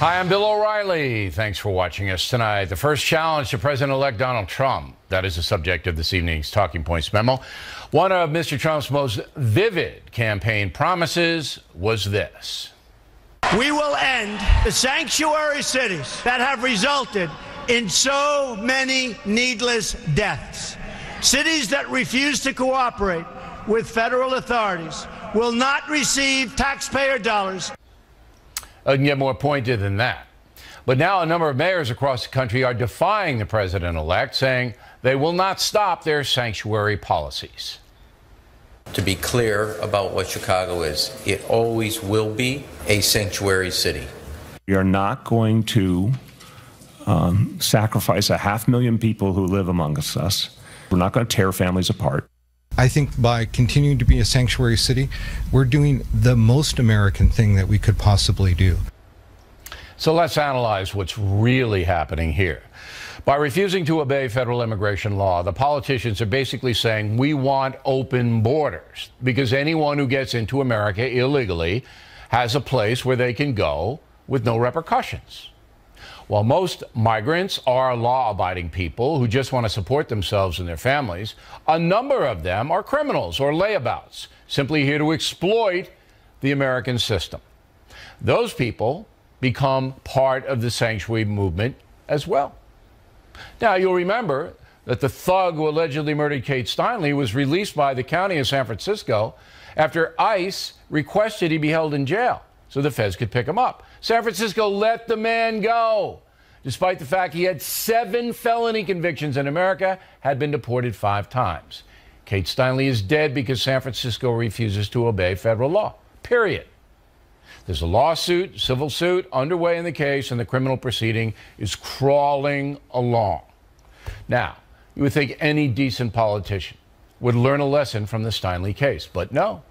Hi, I'm Bill O'Reilly. Thanks for watching us tonight. The first challenge to President-elect Donald Trump. That is the subject of this evening's Talking Points memo. One of Mr. Trump's most vivid campaign promises was this. We will end the sanctuary cities that have resulted in so many needless deaths. Cities that refuse to cooperate with federal authorities will not receive taxpayer dollars. I can get more pointed than that. But now a number of mayors across the country are defying the president-elect, saying they will not stop their sanctuary policies. To be clear about what Chicago is, it always will be a sanctuary city. We are not going to sacrifice 500,000 people who live amongst us. We're not going to tear families apart. I think by continuing to be a sanctuary city, we're doing the most American thing that we could possibly do. So let's analyze what's really happening here. By refusing to obey federal immigration law, the politicians are basically saying we want open borders because anyone who gets into America illegally has a place where they can go with no repercussions. While most migrants are law-abiding people who just want to support themselves and their families, a number of them are criminals or layabouts, simply here to exploit the American system. Those people become part of the sanctuary movement as well. Now, you'll remember that the thug who allegedly murdered Kate Steinle was released by the county of San Francisco after ICE requested he be held in jail so the feds could pick him up. San Francisco let the man go, despite the fact he had 7 felony convictions in America, had been deported 5 times. Kate Steinle is dead because San Francisco refuses to obey federal law, period. There's a lawsuit, civil suit, underway in the case, and the criminal proceeding is crawling along. Now, you would think any decent politician would learn a lesson from the Steinle case, but no.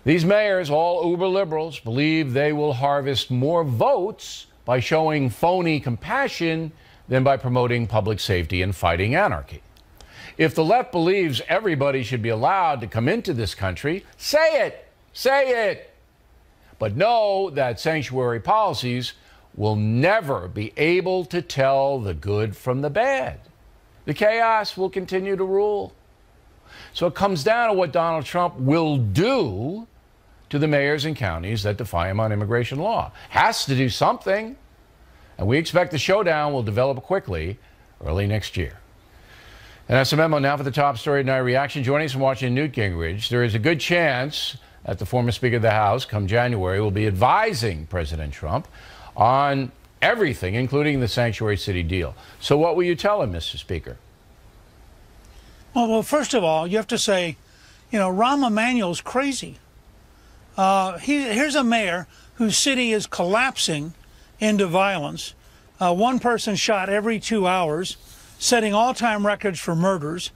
These mayors, all uber liberals, believe they will harvest more votes by showing phony compassion than by promoting public safety and fighting anarchy. If the left believes everybody should be allowed to come into this country, say it, say it. But know that sanctuary policies will never be able to tell the good from the bad. The chaos will continue to rule. So it comes down to what Donald Trump will do to the mayors and counties that defy him on immigration law. Has to do something. And we expect the showdown will develop quickly early next year. And that's a memo now for the top story tonight. Reaction joining us from Washington, Newt Gingrich. There is a good chance that the former Speaker of the House, come January, will be advising President Trump on everything, including the sanctuary city deal. So what will you tell him, Mr. Speaker? Well, first of all, you have to say, Rahm Emanuel's crazy. Here's a mayor whose city is collapsing into violence. One person shot every 2 hours, setting all-time records for murders.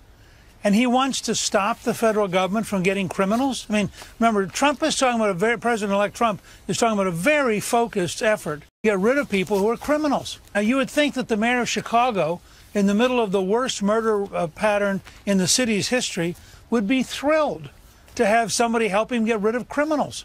And he wants to stop the federal government from getting criminals? I mean, remember, Trump is talking about President-elect Trump is talking about a very focused effort to get rid of people who are criminals. Now, you would think that the mayor of Chicago, in the middle of the worst murder pattern in the city's history, would be thrilled to have somebody help him get rid of criminals.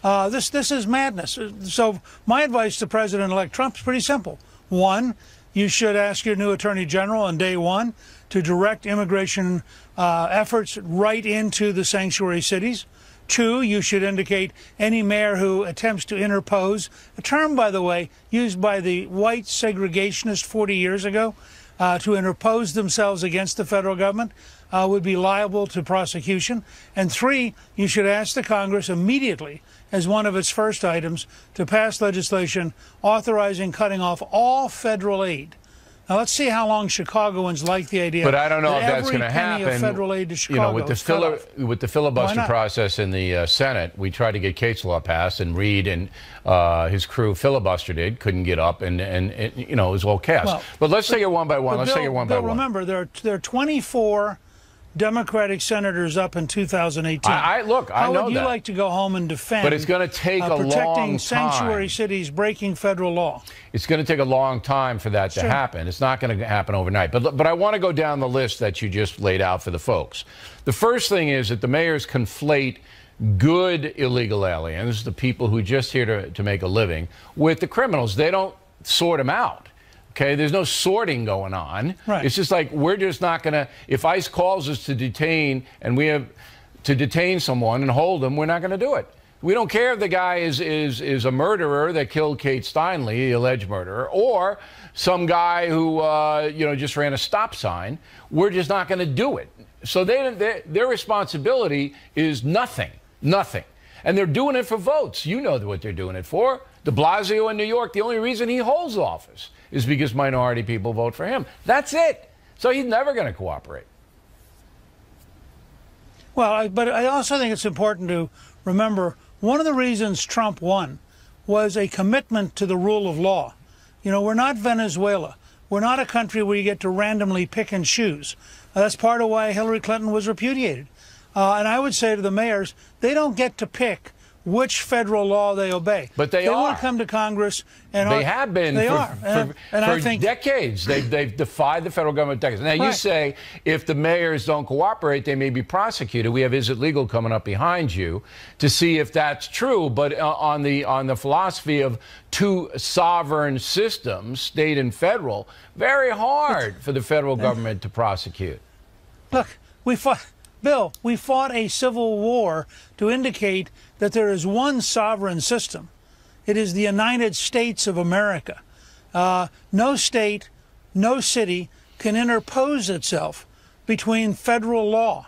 This is madness. So my advice to President-elect Trump is pretty simple. 1, you should ask your new Attorney General on day 1 to direct immigration efforts right into the sanctuary cities. 2, you should indicate any mayor who attempts to interpose, a term, by the way, used by the white segregationists 40 years ago, to interpose themselves against the federal government, would be liable to prosecution. And 3, you should ask the Congress immediately, as one of its first items, to pass legislation authorizing cutting off all federal aid. Now, let's see how long Chicagoans like the idea. But I don't know if that's going to happen. Every penny of federal aid to Chicago with the filibuster process in the Senate, we tried to get Kate's law passed, and Reid and his crew filibustered it, couldn't get up, and it was all chaos. Well, but let's take it one by one. Let's take it one by one. Remember, there are 24 Democratic senators up in 2018. How would you like to go home and defend? But it's going to take a long time. Protecting sanctuary cities breaking federal law. It's going to take a long time for that to happen. It's not going to happen overnight. But I want to go down the list that you just laid out for the folks. The first thing is that the mayors conflate good illegal aliens, the people who are just here to make a living, with the criminals. They don't sort them out. Okay, there's no sorting going on. Right. It's just like, we're just not going to, if ICE calls us to detain, and we have to detain someone and hold them, we're not going to do it. We don't care if the guy is a murderer that killed Kate Steinle, the alleged murderer, or some guy who just ran a stop sign. We're just not going to do it. So their responsibility is nothing. And they're doing it for votes. You know what they're doing it for. De Blasio in New York, the only reason he holds office is because minority people vote for him. That's it. So he's never going to cooperate. Well, but I also think it's important to remember one of the reasons Trump won was a commitment to the rule of law. You know, we're not Venezuela. We're not a country where you get to randomly pick and choose. That's part of why Hillary Clinton was repudiated. And I would say to the mayors, they don't get to pick which federal law they obey. But they are. They will come to Congress and they have been for I think decades. They've defied the federal government decades. Now you say if the mayors don't cooperate, they may be prosecuted. We have Is It Legal coming up behind you to see if that's true. But on the philosophy of two sovereign systems, state and federal, very hard for the federal government to prosecute. Look, we fought a civil war to indicate that there is one sovereign system. It is the United States of America. No state, no city can interpose itself between federal law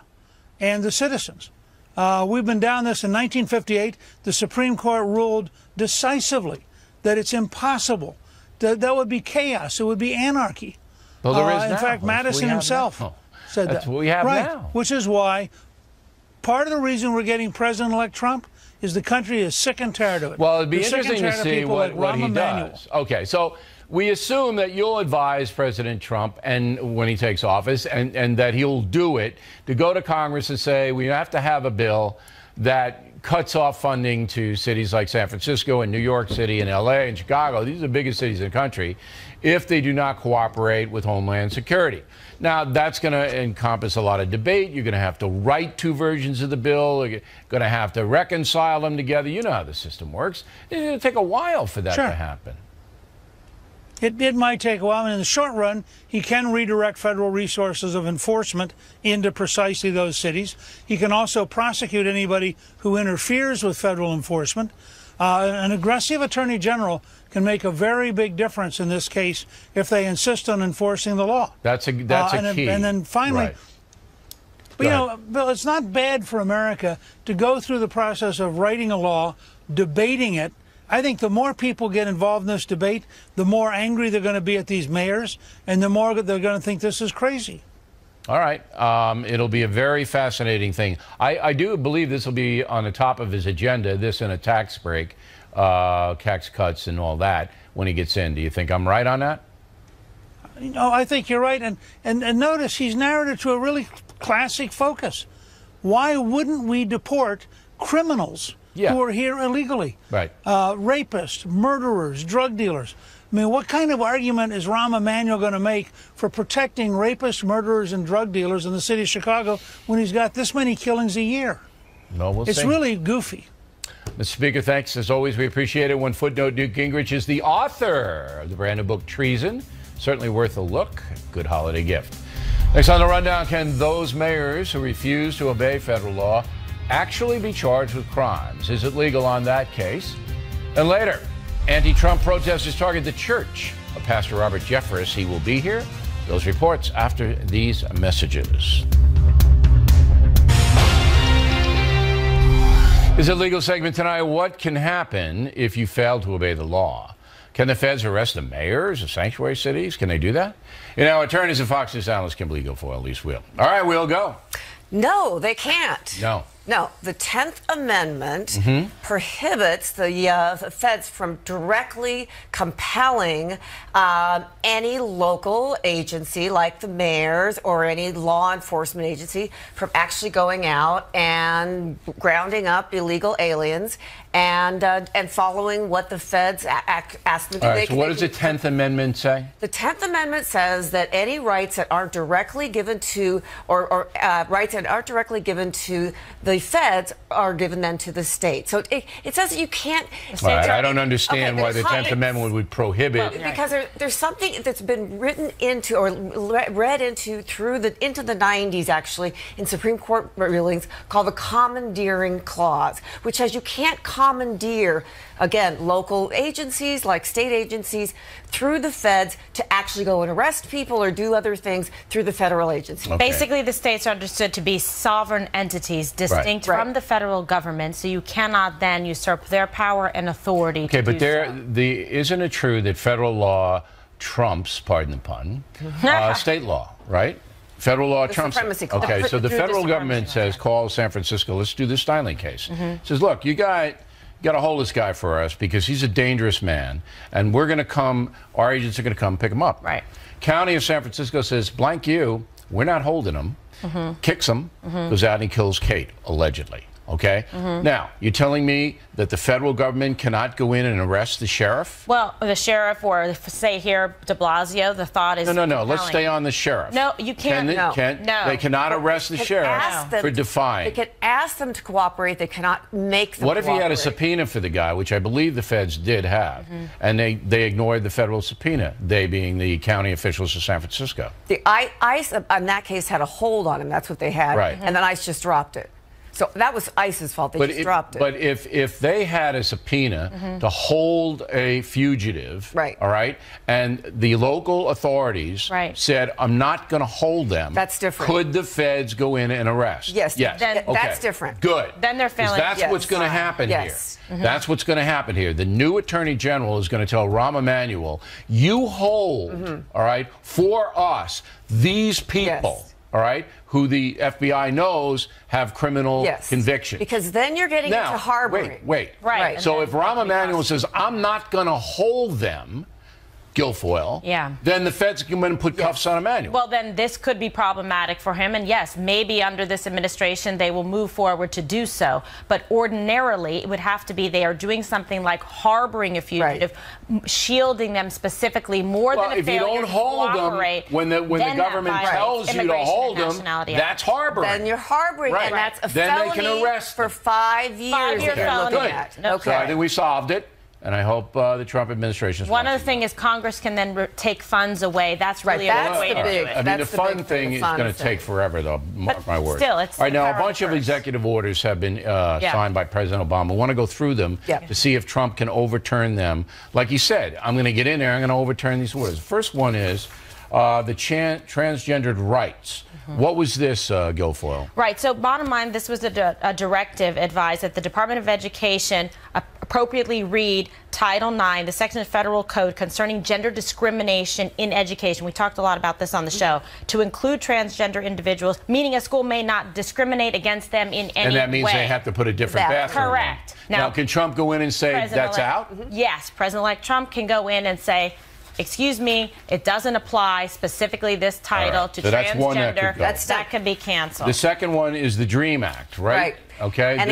and the citizens. We've been down this in 1958. The Supreme Court ruled decisively that it's impossible. That would be chaos. It would be anarchy. Well, there is in now. fact, Madison himself said That's that. what we have now. Which is why part of the reason we're getting President-elect Trump is the country is sick and tired of it. Well, it'd be They're interesting to see what he does. Okay, so we assume that you'll advise President Trump and when he takes office and that he'll do it to go to Congress and say we have to have a bill that cuts off funding to cities like San Francisco and New York City and LA and Chicago. These are the biggest cities in the country if they do not cooperate with Homeland Security. Now, that's going to encompass a lot of debate. You're going to have to write two versions of the bill. You're going to have to reconcile them together. You know how the system works. It's going to take a while for that to happen. It might take a while, and in the short run, he can redirect federal resources of enforcement into precisely those cities. He can also prosecute anybody who interferes with federal enforcement. An aggressive attorney general can make a very big difference in this case if they insist on enforcing the law. That's a key. And then finally, right. But, you know, Bill, it's not bad for America to go through the process of writing a law, debating it. I think the more people get involved in this debate, the more angry they're going to be at these mayors, and the more they're going to think this is crazy. All right. It'll be a very fascinating thing. I do believe this will be on the top of his agenda, this and a tax break, tax cuts and all that when he gets in. Do you think I'm right on that? You know, I think you're right. And notice he's narrowed it to a really classic focus. Why wouldn't we deport criminals who are here illegally? Right. Rapists, murderers, drug dealers. I mean, what kind of argument is Rahm Emanuel going to make for protecting rapists, murderers, and drug dealers in the city of Chicago when he's got this many killings a year? No, we'll It's see. really goofy. Mr. Speaker, thanks. As always, we appreciate it. One footnote, Newt Gingrich is the author of the brand new book, Treason. Certainly worth a look. Good holiday gift. Next on the rundown, can those mayors who refuse to obey federal law actually be charged with crimes? Is it legal on that case? And later, anti-Trump protesters target the church of Pastor Robert Jeffress. He will be here. Those reports after these messages. Is it legal segment tonight? What can happen if you fail to obey the law? Can the feds arrest the mayors of sanctuary cities? Can they do that? You know, attorneys and Fox News analyst Kimberly Guilfoyle, at least will. All right, we'll go. No, they can't. No. No, the 10th Amendment prohibits the feds from directly compelling any local agency like the mayors or any law enforcement agency from actually going out and grounding up illegal aliens and following what the feds ask them to do. All right, so what does the 10th Amendment say? The 10th Amendment says that any rights that aren't directly given to, or rights that aren't directly given to the the feds are given then to the state. So it says that you can't. Right. I don't understand why the 10th Amendment would prohibit. Well, because there's something that's been written into or read into into the 90s actually in Supreme Court rulings called the commandeering clause, which says you can't commandeer, again, local agencies like state agencies through the feds to actually go and arrest people or do other things through the federal agency. Okay. Basically, the states are understood to be sovereign entities distinct from the federal government, so you cannot then usurp their power and authority. Okay, but isn't it true that federal law trumps, pardon the pun, state law, right? Federal law trumps. Okay, so the federal government says, call San Francisco, let's do the styling case. Says, look, you got to hold this guy for us because he's a dangerous man, and we're going to come, our agents are going to come pick him up. Right. County of San Francisco says, blank you, we're not holding him, kicks him, goes out and he kills Kate, allegedly. Okay? Now, you're telling me that the federal government cannot go in and arrest the sheriff? Well, the sheriff, or say here, de Blasio, the thought is... No. Let's stay on the sheriff. No, you can't. No. They cannot arrest the sheriff for defying. They can ask them to cooperate. They cannot make them What if he had a subpoena for the guy, which I believe the feds did have, and they ignored the federal subpoena, they being the county officials of San Francisco? The ICE, in that case, had a hold on him. That's what they had. Right. And then ICE just dropped it. So that was ICE's fault. They just dropped it. But if they had a subpoena to hold a fugitive, all right, and the local authorities said, I'm not going to hold them. That's different. Could the feds go in and arrest? Yes. Then, that's different. Good. Then they're failing. That's what's going to happen here. That's what's going to happen here. The new attorney general is going to tell Rahm Emanuel, you hold, all right, for us, these people. All right, who the FBI knows have criminal convictions. Because then you're getting into harboring. Wait. Right. So if Rahm Emanuel says, I'm not going to hold them, Guilfoyle, then the feds can come in and put cuffs on Emanuel. Well, then this could be problematic for him. And yes, maybe under this administration they will move forward to do so. But ordinarily, it would have to be they are doing something like harboring a fugitive, shielding them specifically more than a failure to cooperate. If you don't hold them when the government tells you to hold them, that's harboring. Then you're harboring, and that's a then felony they can arrest for 5 years. 5-year felony. Okay. So I think we solved it. And I hope the Trump administration. One other thing is Congress can then take funds away. That's really a way to do it. I mean, the fun thing is going to take forever, though. Mark my word. Still, it's all right. Now, a bunch of executive orders have been signed by President Obama. I want to go through them to see if Trump can overturn them. Like he said, I'm going to get in there. I'm going to overturn these orders. The first one is the transgendered rights. What was this, Guilfoyle? Right. So bottom line, this was a directive advised that the Department of Education appropriately read Title IX, the section of federal code concerning gender discrimination in education. We talked a lot about this on the show. To include transgender individuals, meaning a school may not discriminate against them in any way. And that means they have to put a different bathroom. Correct. Now, can Trump go in and say that's out? Yes. President-elect Trump can go in and say, excuse me, it doesn't apply specifically this title to transgender. That could be canceled. The second one is the DREAM Act, right? Okay. And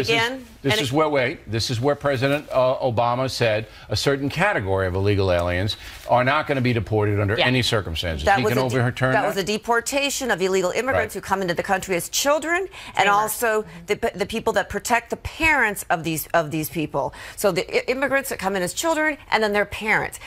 this is where President Obama said a certain category of illegal aliens are not going to be deported under any circumstances. He can overturn that. That was a deportation of illegal immigrants who come into the country as children, and also the people that protect the parents of these people. So the immigrants that come in as children and then their parents.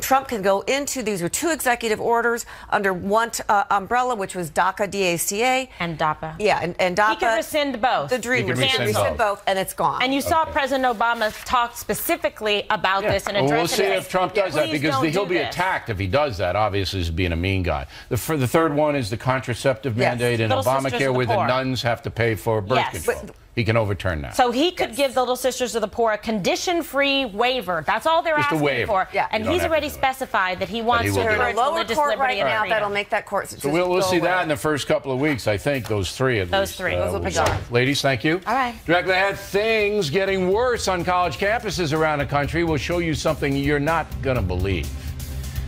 Trump can go into, these were 2 executive orders under one umbrella, which was DACA, D-A-C-A. And DAPA. Yeah, and DAPA. He can rescind both. The DREAM. Rescind both, and it's gone. And you saw President Obama talk specifically about this and address it. We'll see if Trump does that, because he'll be attacked if he does that, obviously, as being a mean guy. The third one is the contraceptive mandate in Obamacare, where the nuns have to pay for birth control. He can overturn that. So he could give the Little Sisters of the Poor a condition-free waiver. That's all they're asking for. And he's already specified that he wants to encourage religious liberty and freedom. That'll make that court. So we'll see that in the first couple of weeks. I think those 3 at least. Those 3. Those will be gone. Ladies, thank you. All right. Directly ahead, things getting worse on college campuses around the country. We'll show you something you're not going to believe.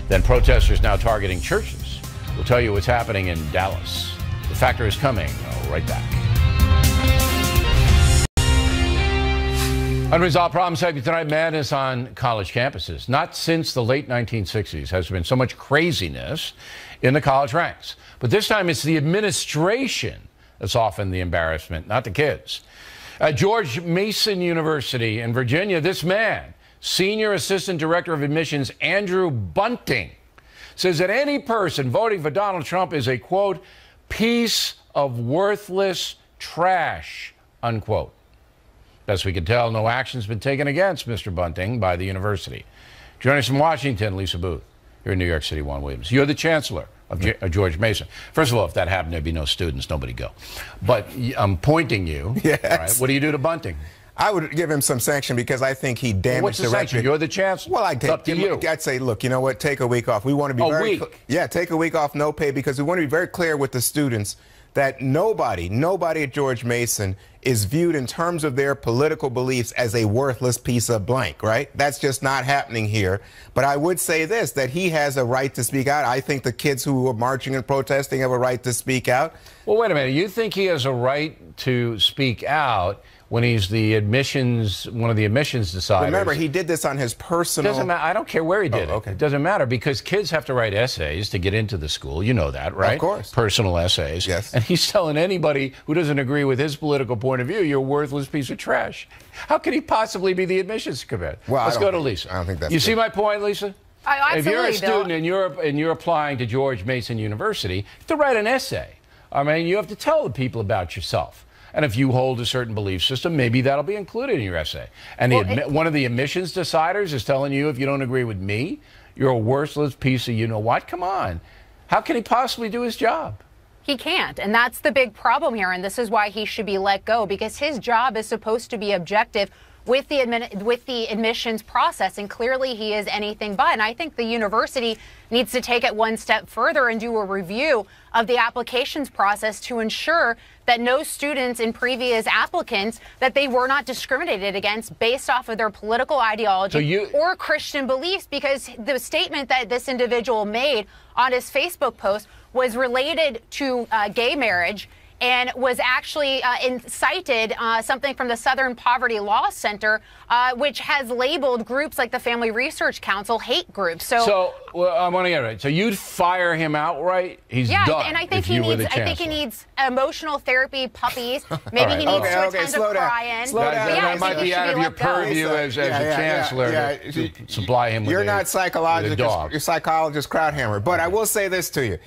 Then protesters now targeting churches. We'll tell you what's happening in Dallas. The Factor is coming right back. Unresolved problems have you tonight. Madness on college campuses. Not since the late 1960s has there been so much craziness in the college ranks. But this time it's the administration that's often the embarrassment, not the kids. At George Mason University in Virginia, this man, Senior Assistant Director of Admissions Andrew Bunting, says that any person voting for Donald Trump is a, quote, piece of worthless trash, unquote. Best we can tell, no action's been taken against Mr. Bunting by the university. Joining us from Washington, Lisa Booth. You're in New York City, Juan Williams. You're the chancellor of George Mason. First of all, if that happened, there'd be no students, nobody go. But I'm pointing you. Yes. Right? What do you do to Bunting? I would give him some sanction because I think he damaged What's the the sanction? record. You're the chancellor. Well, It's up to you. I'd say, look, you know what? Take a week off. We want to be very week. Yeah, take a week off, no pay, because we want to be very clear with the students that nobody at George Mason is viewed in terms of their political beliefs as a worthless piece of blank, right? That's just not happening here. But I would say this, that he has a right to speak out. I think the kids who are marching and protesting have a right to speak out. Well, wait a minute. You think he has a right to speak out when he's the one of the admissions deciders? Remember, he did this on his personal... Doesn't matter. I don't care where he did it. Okay. It doesn't matter because kids have to write essays to get into the school. You know that, right? Of course. Personal essays. Yes. And he's telling anybody who doesn't agree with his political point of view, you're a worthless piece of trash. How can he possibly be the admissions committee? Well, let's go to Lisa. I don't think that's You good. see my point, Lisa? If you're a student and you're applying to George Mason University, you have to write an essay. I mean, you have to tell the people about yourself. And if you hold a certain belief system, maybe that'll be included in your essay. And one of the admissions deciders is telling you, if you don't agree with me, you're a worthless piece of you-know-what? Come on. How can he possibly do his job? He can't, and that's the big problem here, and this is why he should be let go, because his job is supposed to be objective with the admissions process, and clearly he is anything but. And I think the university needs to take it one step further and do a review of the applications process to ensure that no students and previous applicants, that they were not discriminated against based off of their political ideology or Christian beliefs, because the statement that this individual made on his Facebook post was related to gay marriage and was actually cited something from the Southern Poverty Law Center, which has labeled groups like the Family Research Council hate groups. So well, I want to get it right. So you'd fire him outright? He's done. Yeah, and I think he needs emotional therapy, puppies. Maybe he needs to attend a cry-in. Slow down. That might be out of your purview as a chancellor to supply him with You're not psychologist Krauthammer. But I will say this to you.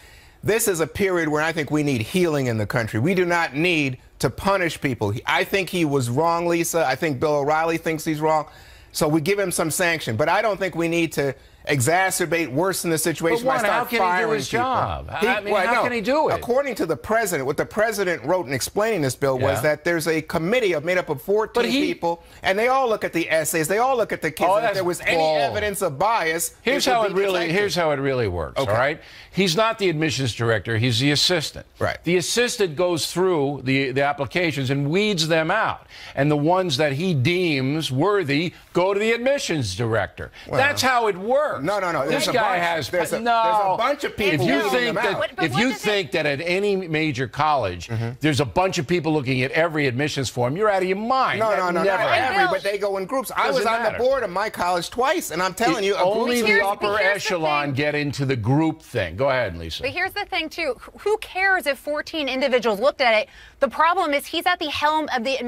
This is a period where I think we need healing in the country. We do not need to punish people. I think he was wrong, Lisa. I think Bill O'Reilly thinks he's wrong. So we give him some sanction. But I don't think we need to exacerbate, worsen the situation by how can he do his job? How can he do it? According to the president, what the president wrote in explaining this bill was that there's a committee made up of 14 people, and they all look at the essays, they all look at the kids, and if there was any evidence of bias, here's how it really works. Okay. All right, he's not the admissions director; he's the assistant. Right. The assistant goes through the applications and weeds them out, and the ones that he deems worthy go to the admissions director. Well, that's how it works. No. This guy has there's a bunch of people. If you think that at any major college there's a bunch of people looking at every admissions form, you're out of your mind. No, not every, but they go in groups. I was on the board of my college twice, and I'm telling you, only the upper echelon get into the group thing. Go ahead, Lisa. But here's the thing, too. Who cares if 14 individuals looked at it? The problem is he's at the helm of the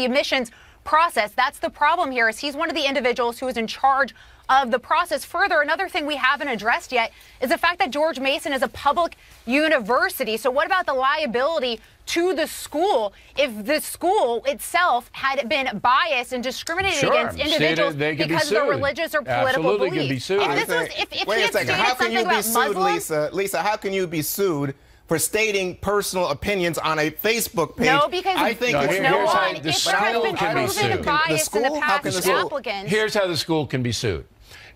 admissions process. That's the problem here, is he's one of the individuals who is in charge of the process. Further, another thing we haven't addressed yet is the fact that George Mason is a public university. So what about the liability to the school if the school itself had been biased and discriminated against individuals because of their religious or political beliefs? If he had stated something about Muslims, Lisa, how can you be sued for stating personal opinions on a Facebook page? No, because I think if there has been proven bias in the past with applicants. Here's how the school can be sued.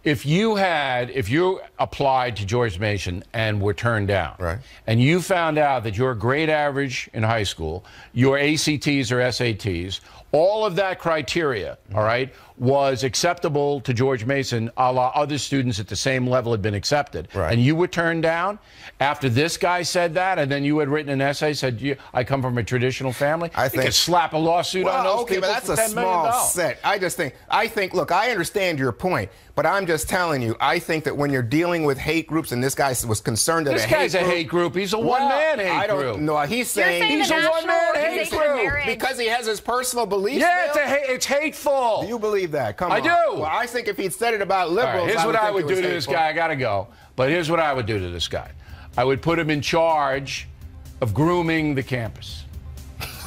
If you applied to George Mason and were turned down, and you found out that your grade average in high school, your ACTs or SATs, all of that criteria, all right, was acceptable to George Mason, a la other students at the same level had been accepted, and you were turned down after this guy said that, and then you had written an essay, said, I come from a traditional family, you could slap a lawsuit on those people. But that's a small set. I think, look, I understand your point, but I'm just telling you, I think that when you're dealing with hate groups, and this guy was concerned that this guy's a hate group. He's a one-man hate group. No, he's saying he's a one-man hate group because he has his personal beliefs. Yeah, it's hateful. Do you believe that? Come on. I do. Well, I think if he'd said it about liberals, here's what I would do to hateful. this guy. I gotta go. But here's what I would do to this guy. I would put him in charge of grooming the campus.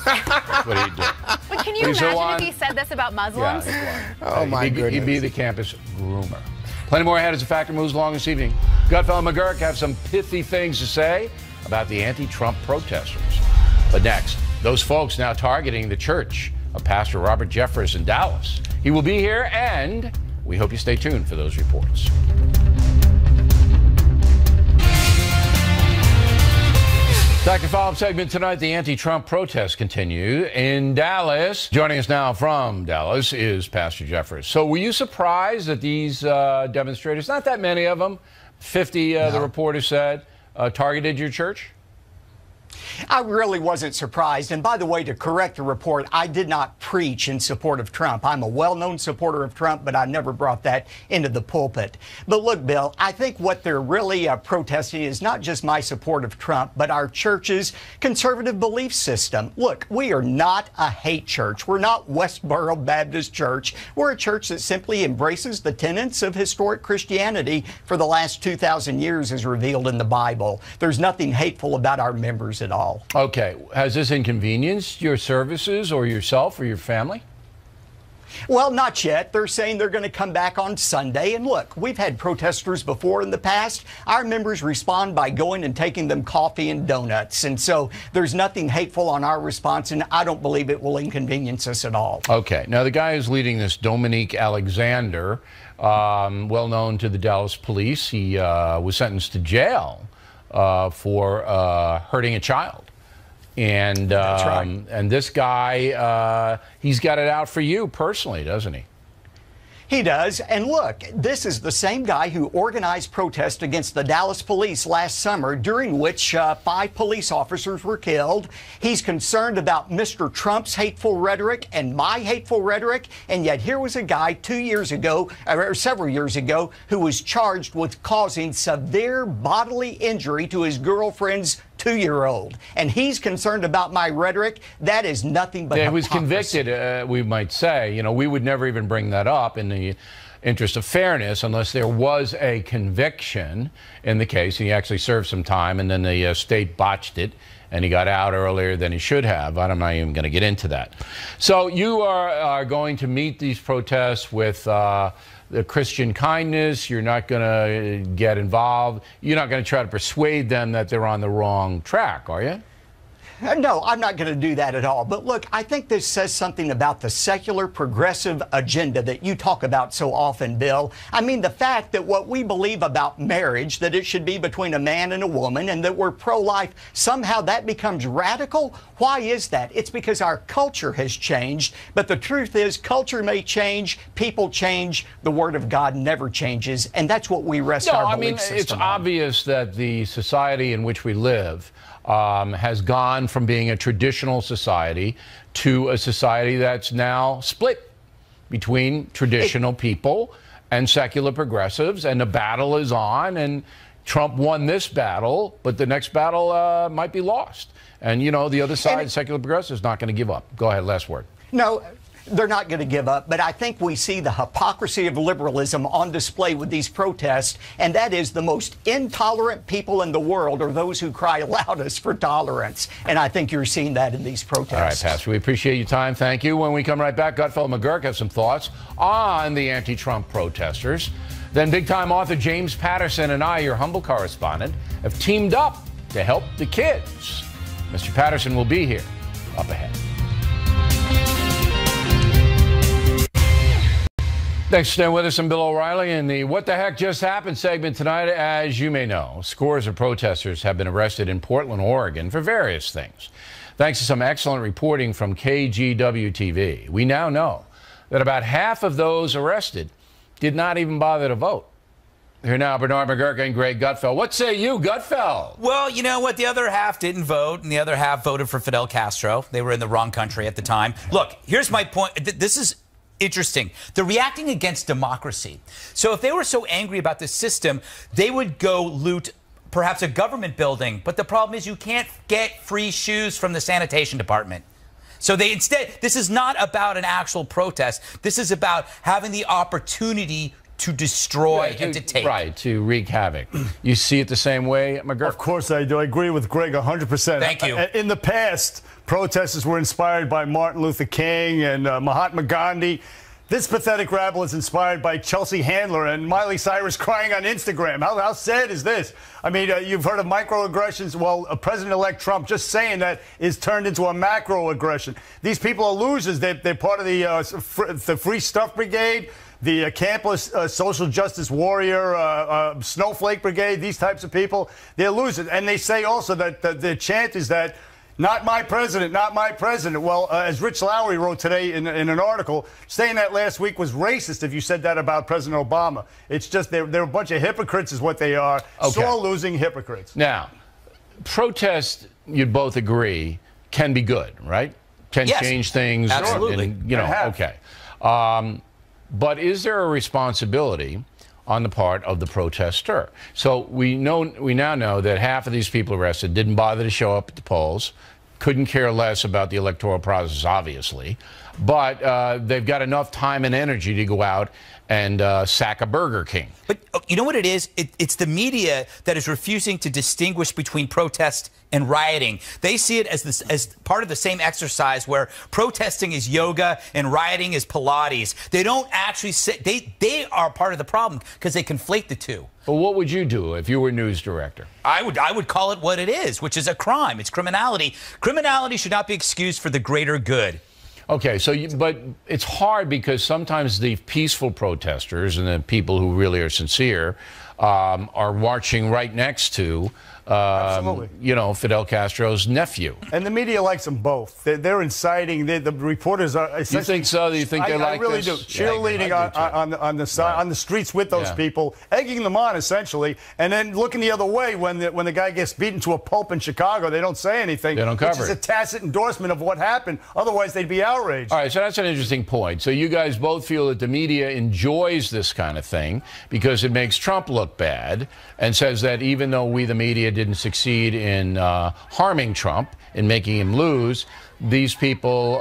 That's what he'd do. But can you imagine if he said this about Muslims? Yeah, oh, my goodness. He'd be the campus groomer. Plenty more ahead as the Factor moves along this evening. Gutfeld and McGurk have some pithy things to say about the anti-Trump protesters. But next, those folks now targeting the church of Pastor Robert Jeffress in Dallas. He will be here, and we hope you stay tuned for those reports. Dr. Follow-up segment tonight, the anti-Trump protests continue in Dallas. Joining us now from Dallas is Pastor Jeffress. So were you surprised that these demonstrators, not that many of them, 50, the reporter said, targeted your church? I really wasn't surprised. And by the way, to correct the report, I did not preach in support of Trump. I'm a well-known supporter of Trump, but I never brought that into the pulpit. But look, Bill, I think what they're really protesting is not just my support of Trump, but our church's conservative belief system. Look, we are not a hate church. We're not Westboro Baptist Church. We're a church that simply embraces the tenets of historic Christianity for the last 2,000 years as revealed in the Bible. There's nothing hateful about our members at all. Okay. Has this inconvenienced your services or yourself or your family? Well, not yet. They're saying they're going to come back on Sunday. And look, we've had protesters before in the past. Our members respond by going and taking them coffee and donuts. And so there's nothing hateful on our response, and I don't believe it will inconvenience us at all. Okay. Now, the guy who's leading this, Dominique Alexander, well known to the Dallas police, he was sentenced to jail for hurting a child. And That's right. And this guy, he's got it out for you personally, doesn't he? He does. And look, this is the same guy who organized protests against the Dallas police last summer, during which 5 police officers were killed. He's concerned about Mr. Trump's hateful rhetoric and my hateful rhetoric. And yet here was a guy 2 years ago, or several years ago, who was charged with causing severe bodily injury to his girlfriend's 2-year-old. And he's concerned about my rhetoric. That is nothing but hypocrisy. He was convicted, we might say. You know, we would never even bring that up in the interest of fairness unless there was a conviction in the case. And he actually served some time, and then the state botched it, and he got out earlier than he should have. I'm not even going to get into that. So you are going to meet these protests with the Christian kindness. You're not going to get involved. You're not going to try to persuade them that they're on the wrong track, are you? No, I'm not going to do that at all. But look, I think this says something about the secular progressive agenda that you talk about so often, Bill. I mean, the fact that what we believe about marriage, that it should be between a man and a woman, and that we're pro-life, somehow that becomes radical. Why is that? It's because our culture has changed. But the truth is, culture may change, people change, the Word of God never changes. And that's what we rest our belief system it's on. obvious that the society in which we live has gone from being a traditional society to a society that's now split between traditional people and secular progressives, and the battle is on, and Trump won this battle, but the next battle might be lost. And, you know, the other side, secular progressives, is not going to give up. Go ahead, last word. No, they're not going to give up, but I think we see the hypocrisy of liberalism on display with these protests, and that is the most intolerant people in the world are those who cry loudest for tolerance, and I think you're seeing that in these protests. All right, Pastor, we appreciate your time. Thank you. When we come right back, Gutfeld and McGurk have some thoughts on the anti-Trump protesters. Then big-time author James Patterson and I, your humble correspondent, have teamed up to help the kids. Mr. Patterson will be here up ahead. Thanks for staying with us. I'm Bill O'Reilly in the What the Heck Just Happened segment tonight. As you may know, scores of protesters have been arrested in Portland, Oregon for various things. Thanks to some excellent reporting from KGW-TV, we now know that about half of those arrested did not even bother to vote. Here now, Bernard McGurk and Greg Gutfeld. What say you, Gutfeld? Well, you know what? The other half didn't vote, and the other half voted for Fidel Castro. They were in the wrong country at the time. Look, here's my point. interesting. They're reacting against democracy. So if they were so angry about the system, they would go loot perhaps a government building. But the problem is you can't get free shoes from the sanitation department. So they instead, this is not about an actual protest. This is about having the opportunity to destroy and to take. Right, to wreak havoc. You see it the same way, McGurk? Of course I do. I agree with Greg 100%. Thank you. In the past, protesters were inspired by Martin Luther King and Mahatma Gandhi. This pathetic rabble is inspired by Chelsea Handler and Miley Cyrus crying on Instagram. How sad is this? I mean, you've heard of microaggressions. Well, President-elect Trump just saying that is turned into a macroaggression. These people are losers. They're part of the Free Stuff Brigade, the campus social justice warrior, snowflake brigade, these types of people. They're losers. And they say also that the chant is that, not my president, not my president. Well, as Rich Lowry wrote today in an article, saying that last week was racist if you said that about President Obama. It's just they're a bunch of hypocrites is what they are. Okay. Sore losing hypocrites. Now, protests, you'd both agree, can be good, right? Can change things. Absolutely. And, you know, okay. But is there a responsibility on the part of the protester? So we now know that half of these people arrested didn't bother to show up at the polls, couldn't care less about the electoral process, obviously, but they've got enough time and energy to go out and sack a Burger King. But you know what it is? It's the media that is refusing to distinguish between protest and rioting. They see it as part of the same exercise where protesting is yoga and rioting is Pilates. They don't actually say they are part of the problem because they conflate the two. But what would you do if you were news director? I would call it what it is, which is a crime. It's criminality. Criminality should not be excused for the greater good. Okay, so but it's hard because sometimes the peaceful protesters and the people who really are sincere are marching right next to you know, Fidel Castro's nephew. And the media likes them both. They're inciting. The reporters are essentially... You think so? Do you think they like this? I really do. Cheerleading on the streets with those people, egging them on, essentially, and then looking the other way when the guy gets beaten to a pulp in Chicago. They don't say anything. They don't cover which is it. a tacit endorsement of what happened. Otherwise, they'd be outraged. All right, so that's an interesting point. So you guys both feel that the media enjoys this kind of thing because it makes Trump look bad and says that even though we, the media, didn't succeed in harming Trump, in making him lose, these people,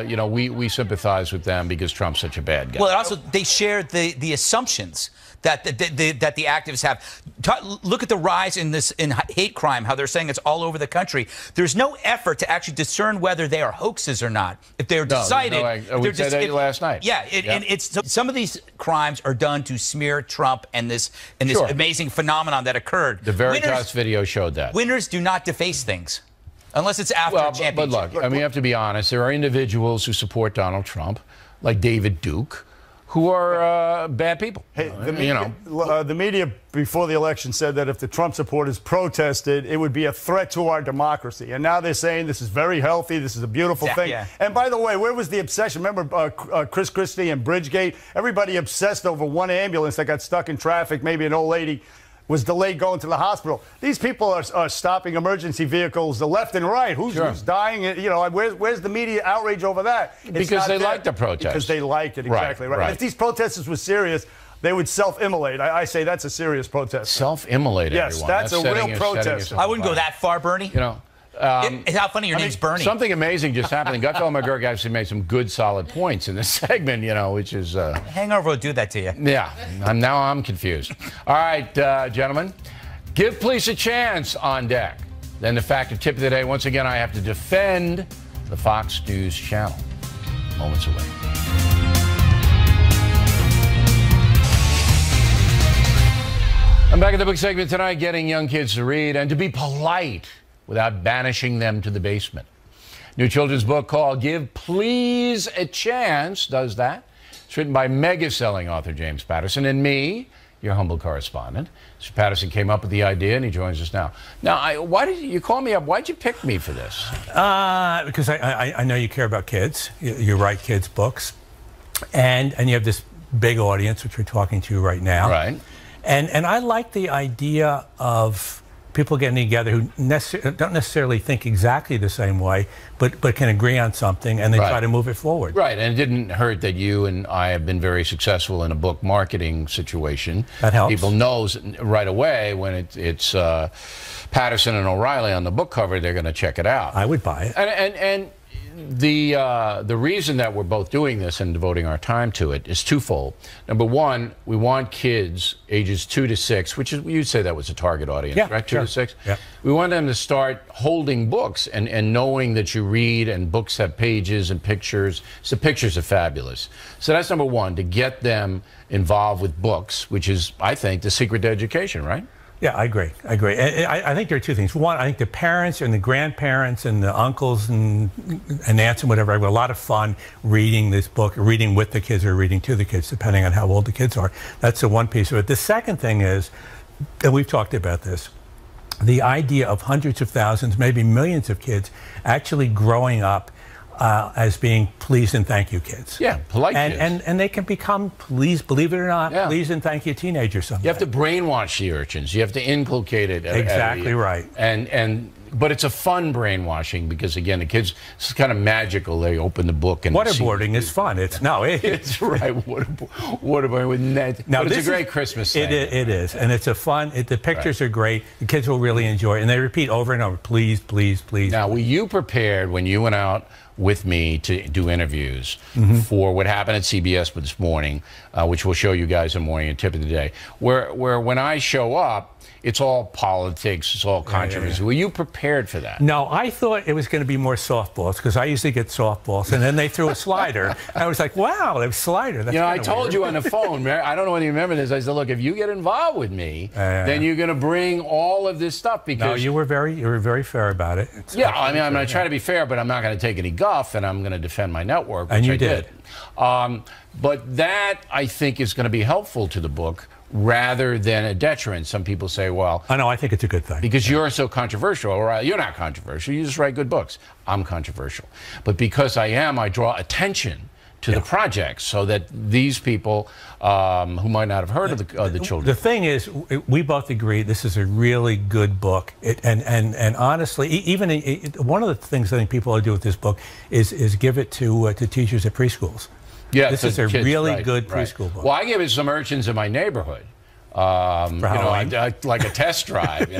you know, we sympathize with them because Trump's such a bad guy. Well, also, they share the assumptions that the activists have. Look at the rise in hate crime, how they're saying it's all over the country. There's no effort to actually discern whether they are hoaxes or not. If they're decided... we said that last night. Yeah, and some of these crimes are done to smear Trump and this amazing phenomenon that occurred. The Veritas video showed that. Winners do not deface things. Unless it's after a championship. But look, I mean, you have to be honest. There are individuals who support Donald Trump, like David Duke, who are bad people. Hey, the media before the election said that if the Trump supporters protested, it would be a threat to our democracy. And now they're saying this is very healthy, this is a beautiful thing. Yeah. And by the way, where was the obsession? Remember Chris Christie and Bridgegate? Everybody obsessed over one ambulance that got stuck in traffic, maybe an old lady was delayed going to the hospital. These people are stopping emergency vehicles the left and right. Who's dying? You know, where's the media outrage over that? Because they like the protest. Because they liked it, exactly right. Right. If these protesters were serious, they would self-immolate. I say that's a serious protest. Self-immolate, yes, everyone. that's a real protest. I wouldn't go that far, Bernie. You know. How funny your name's Bernie. Something amazing just happened. Gutfeld McGurk actually made some good, solid points in this segment, you know, which is... Hangover will do that to you. Yeah, now I'm confused. All right, gentlemen, give police a chance on deck. Then the fact of tip of the day, once again, I have to defend the Fox News channel. Moments away. I'm back at the book segment tonight, getting young kids to read and to be polite without banishing them to the basement. New children's book called Give Please a Chance does that. It's written by mega-selling author James Patterson and me, your humble correspondent. Mr. Patterson came up with the idea, and he joins us now. Now, why did you call me up? Why'd you pick me for this? Because I know you care about kids. You write kids' books, and you have this big audience, which we're talking to right now. Right. And I like the idea of people getting together who don't necessarily think exactly the same way, but can agree on something, and they try to move it forward. Right, and it didn't hurt that you and I have been very successful in a book marketing situation. That helps. People knows right away when it's Patterson and O'Reilly on the book cover, they're going to check it out. I would buy it. And the reason that we're both doing this and devoting our time to it is twofold. Number one, we want kids ages 2 to 6, which is, you'd say that was a target audience, right? 2 to 6. Yeah. We want them to start holding books and knowing that you read, and books have pages and pictures. So pictures are fabulous. So that's number one, to get them involved with books, which is, I think, the secret to education, right? Yeah, I agree. I think there are two things. One, I think the parents and the grandparents and the uncles and aunts and whatever have a lot of fun reading this book, reading with the kids or reading to the kids, depending on how old the kids are. That's the one piece of it. The second thing is, and we've talked about this, the idea of hundreds of thousands, maybe millions of kids actually growing up as being please and thank you kids. Yeah, polite kids. And they can become, please, believe it or not, please and thank you teenagers someday. You have to brainwash the urchins. You have to inculcate it. Exactly right. But it's a fun brainwashing because, again, the kids, it's kind of magical. They open the book and waterboarding is fun. It's it's right. Waterboarding with Ned. Now, it's a great Christmas thing. It is, and it's a fun. The pictures are great. The kids will really enjoy it, and they repeat over and over. Please, please, please. Now, were you prepared when you went out with me to do interviews for what happened at CBS this morning, which we'll show you guys in the morning, a tip of the day, where when I show up, it's all politics, it's all controversy. Were you prepared for that? No, I thought it was going to be more softballs, because I usually get softballs, and then they threw a slider. I was like, wow, there's a slider. That's I told you on the phone, I don't know whether you remember this, I said, look, if you get involved with me, then you're going to bring all of this stuff, because... No, you were very fair about it. I'm going to try to be fair, but I'm not going to take any guff, and I'm going to defend my network, which and you I did. But that, I think, is going to be helpful to the book, rather than a detriment. Some people say, well... I know, I think it's a good thing. Because you're so controversial, or you're not controversial, you just write good books. I'm controversial. But because I am, I draw attention to the project, so that these people who might not have heard of the children... The thing is, we both agree this is a really good book. And honestly, even one of the things I think people ought to do with this book is give it to teachers at preschools. Yeah, this is a really good preschool book. Well, I give it some urchins in my neighborhood. Like a test drive,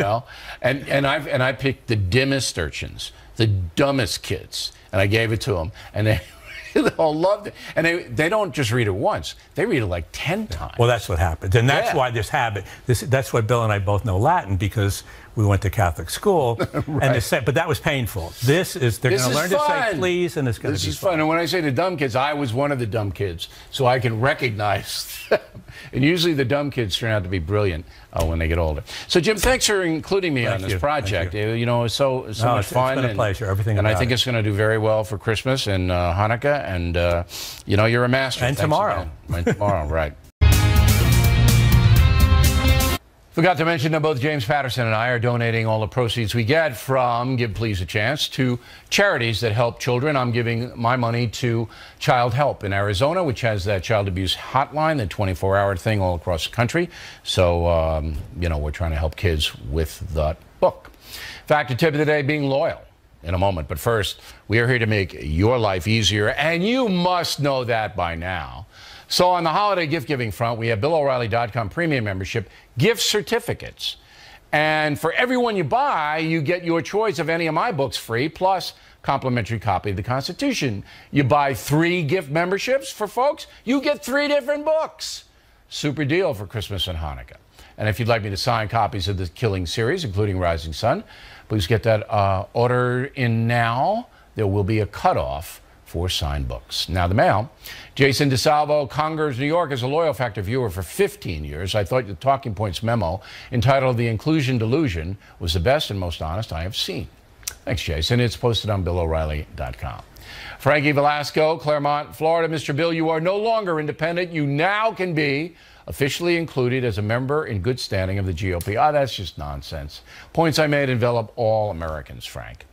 and I picked the dimmest urchins, the dumbest kids, and I gave it to them, and they all loved it. And they don't just read it once; they read it like 10 times. Well, that's what happens, and that's why this habit. That's why Bill and I both know Latin, because we went to Catholic school, but that was painful. They're going to learn to say please, and it's going to be fun. And when I say the dumb kids, I was one of the dumb kids, so I can recognize them. And usually the dumb kids turn out to be brilliant when they get older. So, Jim, thanks for including me on this project. It's so much fun. It's been a pleasure. Everything and about I think it's going to do very well for Christmas and Hanukkah. And you're a master. And tomorrow. And tomorrow, right. Forgot to mention that both James Patterson and I are donating all the proceeds we get from Give Please a Chance to charities that help children. I'm giving my money to Child Help in Arizona, which has that child abuse hotline, the 24-hour thing all across the country. So, we're trying to help kids with that book. Factor tip of the day, being loyal, in a moment. But first, we are here to make your life easier, and you must know that by now. So on the holiday gift-giving front, we have BillO'Reilly.com premium membership gift certificates. And for everyone you buy, you get your choice of any of my books free, plus complimentary copy of the Constitution. You buy 3 gift memberships for folks, you get 3 different books. Super deal for Christmas and Hanukkah. And if you'd like me to sign copies of the Killing series, including Rising Sun, please get that order in now. There will be a cutoff for signed books. Now, the mail. Jason DeSalvo, Congers, New York, is a Loyal Factor viewer for 15 years. I thought the Talking Points memo entitled The Inclusion Delusion was the best and most honest I have seen. Thanks, Jason. It's posted on BillO'Reilly.com. Frankie Velasco, Claremont, Florida. Mr. Bill, you are no longer independent. You now can be officially included as a member in good standing of the GOP. That's just nonsense. Points I made envelop all Americans, Frank.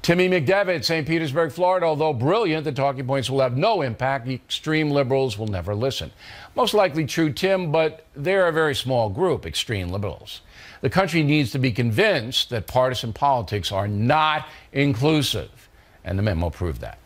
Timmy McDevitt, St. Petersburg, Florida. Although brilliant, the talking points will have no impact. Extreme liberals will never listen. Most likely true, Tim, but they're a very small group, extreme liberals. The country needs to be convinced that partisan politics are not inclusive, and the memo proved that.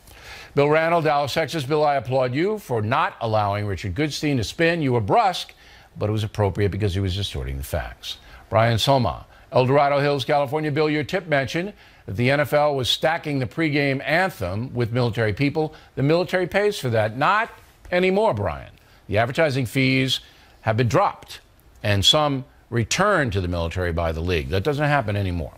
Bill Randall, Dallas, Texas. Bill, I applaud you for not allowing Richard Goodstein to spin. You were brusque, but it was appropriate because he was distorting the facts. Brian Soma, El Dorado Hills, California. Bill, your tip mentioned that the NFL was stacking the pregame anthem with military people. The military pays for that. Not anymore, Brian. The advertising fees have been dropped, and some returned to the military by the league. That doesn't happen anymore.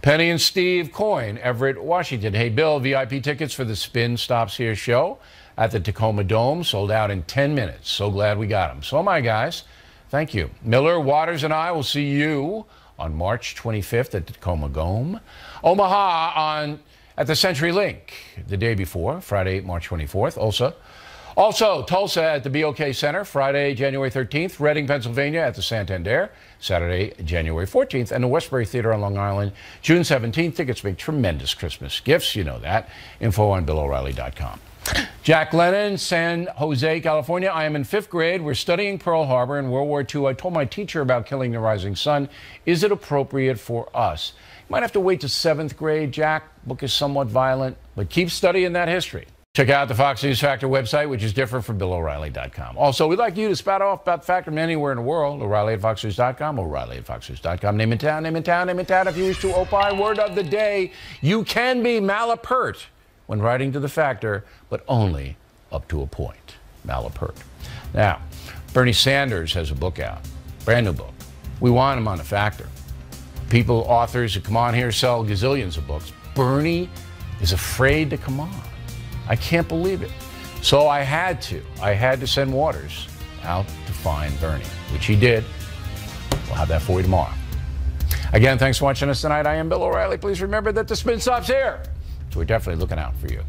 Penny and Steve Coyne, Everett, Washington. Hey, Bill, VIP tickets for the Spin Stops Here show at the Tacoma Dome sold out in 10 minutes. So glad we got them. So am I, guys. Thank you. Miller, Waters, and I will see you on March 25th at the Tacoma Dome. Omaha at the CenturyLink the day before, Friday, March 24th. Also, Tulsa at the BOK Center, Friday, January 13th. Reading, Pennsylvania at the Santander, Saturday, January 14th. And the Westbury Theater on Long Island, June 17th. Tickets make tremendous Christmas gifts. You know that. Info on BillO'Reilly.com. Jack Lennon, San Jose, California. I am in 5th grade. We're studying Pearl Harbor in World War II. I told my teacher about killing the rising sun. Is it appropriate for us? You might have to wait to 7th grade, Jack. Book is somewhat violent, but keep studying that history. Check out the Fox News Factor website, which is different from BillO'Reilly.com. Also, we'd like you to spout off about the Factor from anywhere in the world. O'Reilly at FoxNews.com, O'Reilly at FoxNews.com. Name in town, name in town, name in town. If you wish to opine, word of the day, you can be malapert when writing to the Factor, but only up to a point. Malapert. Now, Bernie Sanders has a book out, brand new book. We want him on the Factor. People, authors who come on here sell gazillions of books. Bernie is afraid to come on. I can't believe it. So I had to send Waters out to find Bernie, which he did. We'll have that for you tomorrow. Again, thanks for watching us tonight. I am Bill O'Reilly. Please remember that the spin stops here. So we're definitely looking out for you.